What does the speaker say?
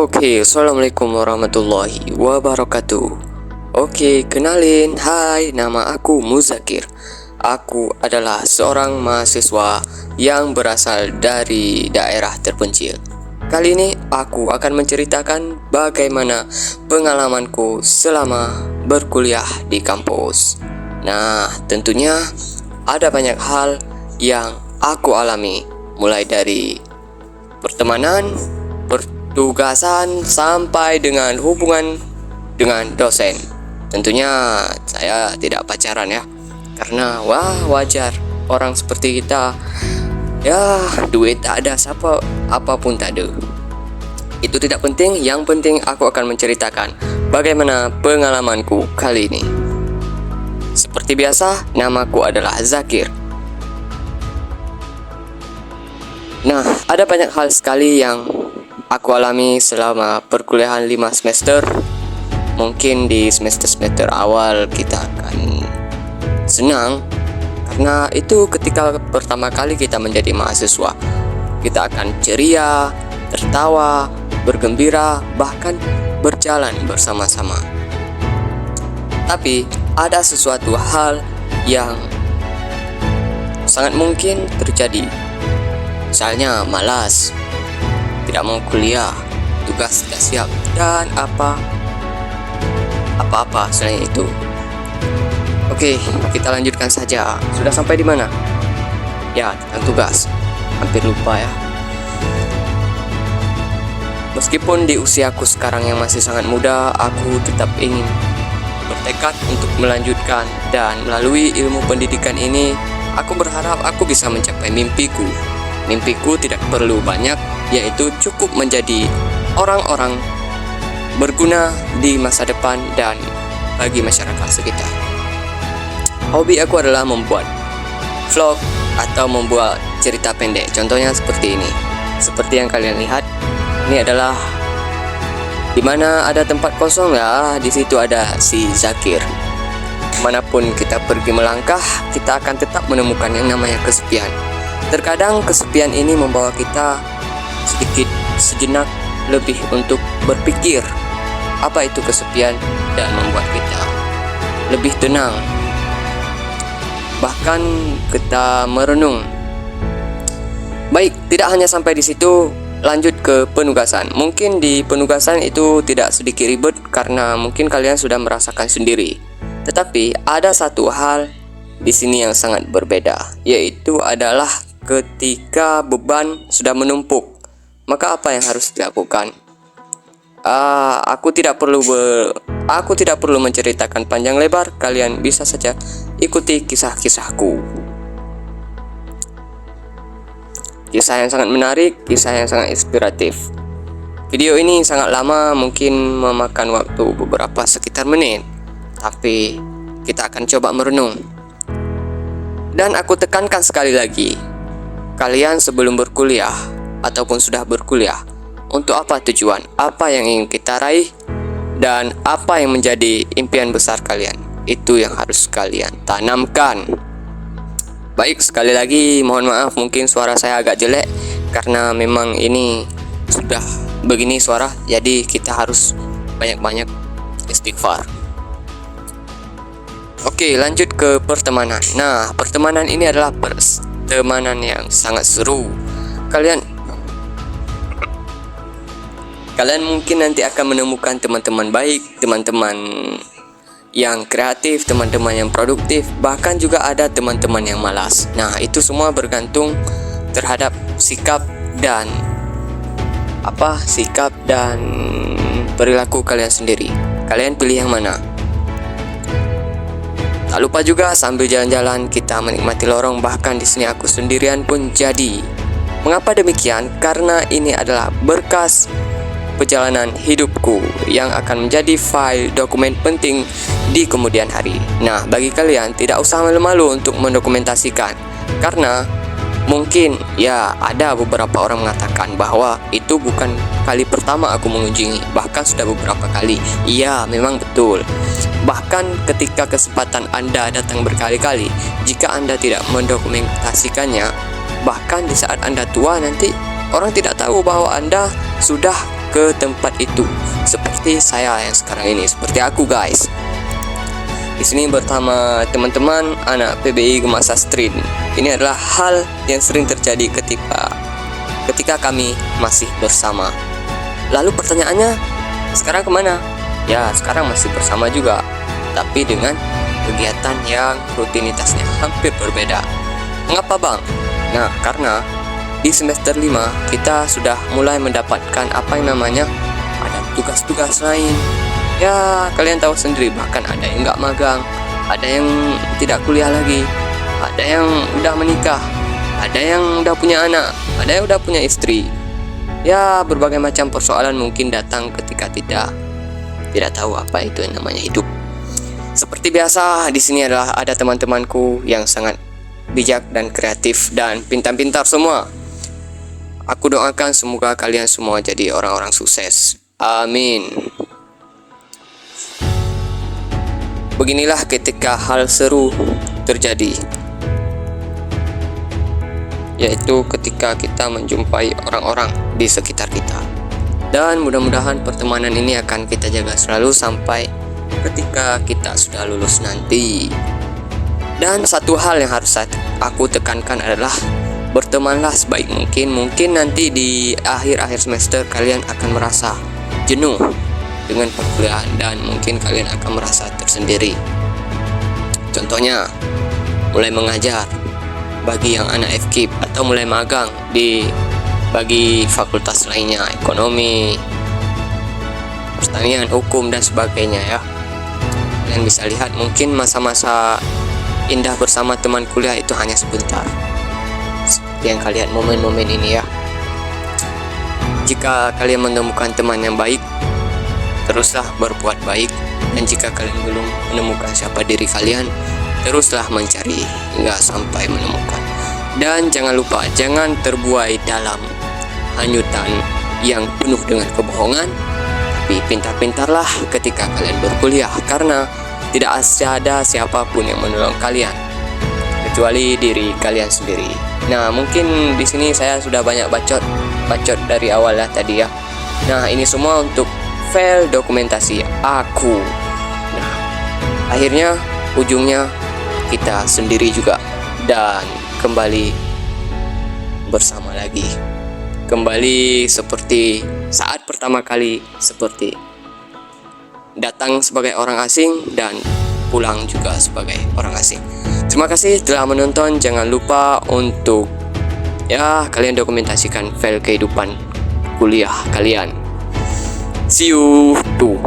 Oke, assalamualaikum warahmatullahi wabarakatuh. Oke, kenalin, hai, nama aku Muzakir. Aku adalah seorang mahasiswa yang berasal dari daerah terpencil. Kali ini aku akan menceritakan bagaimana pengalamanku selama berkuliah di kampus. Nah, tentunya ada banyak hal yang aku alami, mulai dari pertemanan, tugasan sampai dengan hubungan dengan dosen. Tentunya saya tidak pacaran ya, karena wajar orang seperti kita ya, duit tak ada, siapa apapun tak ada. Itu tidak penting, yang penting aku akan menceritakan bagaimana pengalamanku kali ini. Seperti biasa, namaku adalah Zakir. Nah, ada banyak hal sekali yang aku alami selama perkuliahan 5 semester. Mungkin di semester-semester awal kita akan senang, karena itu ketika pertama kali kita menjadi mahasiswa. Kita akan ceria, tertawa, bergembira, bahkan berjalan bersama-sama. Tapi ada sesuatu hal yang sangat mungkin terjadi. Misalnya malas, tidak mau kuliah, tugas tidak siap, dan apa-apa selain itu. Oke, kita lanjutkan saja. Sudah sampai di mana? Ya, tentang tugas. Hampir lupa ya. Meskipun di usiaku sekarang yang masih sangat muda, aku tetap ingin bertekad untuk melanjutkan, dan melalui ilmu pendidikan ini, aku berharap aku bisa mencapai mimpiku. Mimpiku tidak perlu banyak, yaitu cukup menjadi orang-orang berguna di masa depan dan bagi masyarakat sekitar. Hobi aku adalah membuat vlog atau membuat cerita pendek. Contohnya seperti ini. Seperti yang kalian lihat, ini adalah dimana ada tempat kosong ya, di situ ada si Zakir. Manapun kita pergi melangkah, kita akan tetap menemukan yang namanya kesepian. Terkadang kesepian ini membawa kita sejenak lebih untuk berpikir apa itu kesepian, dan membuat kita lebih tenang. Bahkan kita merenung. Baik, tidak hanya sampai di situ, lanjut ke penugasan. Mungkin di penugasan itu tidak sedikit ribet karena mungkin kalian sudah merasakan sendiri. Tetapi ada satu hal di sini yang sangat berbeda, yaitu adalah ketika beban sudah menumpuk, maka apa yang harus dilakukan? Aku tidak perlu menceritakan panjang lebar. Kalian bisa saja ikuti kisah-kisahku. Kisah yang sangat menarik, kisah yang sangat inspiratif. Video ini sangat lama, mungkin memakan waktu beberapa sekitar menit, tapi kita akan coba merenung. Dan aku tekankan sekali lagi, kalian sebelum berkuliah ataupun sudah berkuliah, untuk apa tujuan, apa yang ingin kita raih, dan apa yang menjadi impian besar kalian, itu yang harus kalian tanamkan. Baik, sekali lagi mohon maaf mungkin suara saya agak jelek, karena memang ini sudah begini suara, jadi kita harus banyak-banyak istighfar. Oke, lanjut ke pertemanan. Nah, pertemanan ini adalah pertemanan yang sangat seru. Kalian mungkin nanti akan menemukan teman-teman baik, teman-teman yang kreatif, teman-teman yang produktif, bahkan juga ada teman-teman yang malas. Nah, itu semua bergantung terhadap sikap dan perilaku kalian sendiri. Kalian pilih yang mana? Tak lupa juga sambil jalan-jalan kita menikmati lorong, bahkan di sini aku sendirian pun jadi. Mengapa demikian? Karena ini adalah berkas perjalanan hidupku yang akan menjadi file dokumen penting di kemudian hari. Nah, bagi kalian tidak usah malu-malu untuk mendokumentasikan, karena mungkin ya ada beberapa orang mengatakan bahwa itu bukan kali pertama aku mengunjungi, bahkan sudah beberapa kali. Iya, memang betul. Bahkan ketika kesempatan Anda datang berkali-kali, jika Anda tidak mendokumentasikannya, bahkan di saat Anda tua nanti orang tidak tahu bahwa Anda sudah ke tempat itu, seperti saya yang sekarang ini, seperti aku guys. Di sini bersama teman-teman anak PBI Gema Sastrin. Ini adalah hal yang sering terjadi ketika kami masih bersama. Lalu pertanyaannya, sekarang kemana? Ya, sekarang masih bersama juga, tapi dengan kegiatan yang rutinitasnya hampir berbeda. Mengapa bang? Nah, karena di semester 5 kita sudah mulai mendapatkan apa yang namanya ada tugas-tugas lain. Ya, kalian tahu sendiri, bahkan ada yang nggak magang, ada yang tidak kuliah lagi, ada yang udah menikah, ada yang udah punya anak, ada yang udah punya istri. Ya, berbagai macam persoalan mungkin datang ketika tidak tahu apa itu yang namanya hidup. Seperti biasa, di sini adalah ada teman-temanku yang sangat bijak dan kreatif dan pintar-pintar semua. Aku doakan semoga kalian semua jadi orang-orang sukses. Amin. Beginilah ketika hal seru terjadi, yaitu ketika kita menjumpai orang-orang di sekitar kita. Dan mudah-mudahan pertemanan ini akan kita jaga selalu sampai ketika kita sudah lulus nanti. Dan satu hal yang harus aku tekankan adalah bertemanlah sebaik mungkin. Mungkin nanti di akhir-akhir semester kalian akan merasa jenuh dengan perkuliahan dan mungkin kalian akan merasa tersendiri. Contohnya, mulai mengajar bagi yang anak FKIP atau mulai magang bagi fakultas lainnya, ekonomi, pertanian, hukum dan sebagainya ya. Kalian bisa lihat mungkin masa-masa indah bersama teman kuliah itu hanya sebentar. Seperti yang kalian momen-momen ini ya. Jika kalian menemukan teman yang baik, teruslah berbuat baik. Dan jika kalian belum menemukan siapa diri kalian, teruslah mencari hingga sampai menemukan. Dan jangan lupa, jangan terbuai dalam hanyutan yang penuh dengan kebohongan. Tapi pintar-pintarlah ketika kalian berkuliah, karena tidak ada siapapun yang menolong kalian kecuali diri kalian sendiri. Nah, mungkin di sini saya sudah banyak bacot dari awal lah tadi ya. Nah, ini semua untuk file dokumentasi aku. Nah, akhirnya ujungnya kita sendiri juga dan kembali bersama lagi. Kembali seperti saat pertama kali, seperti datang sebagai orang asing dan pulang juga sebagai orang asing. Terima kasih telah menonton. Jangan lupa untuk kalian dokumentasikan file kehidupan kuliah kalian. See you. Tuh.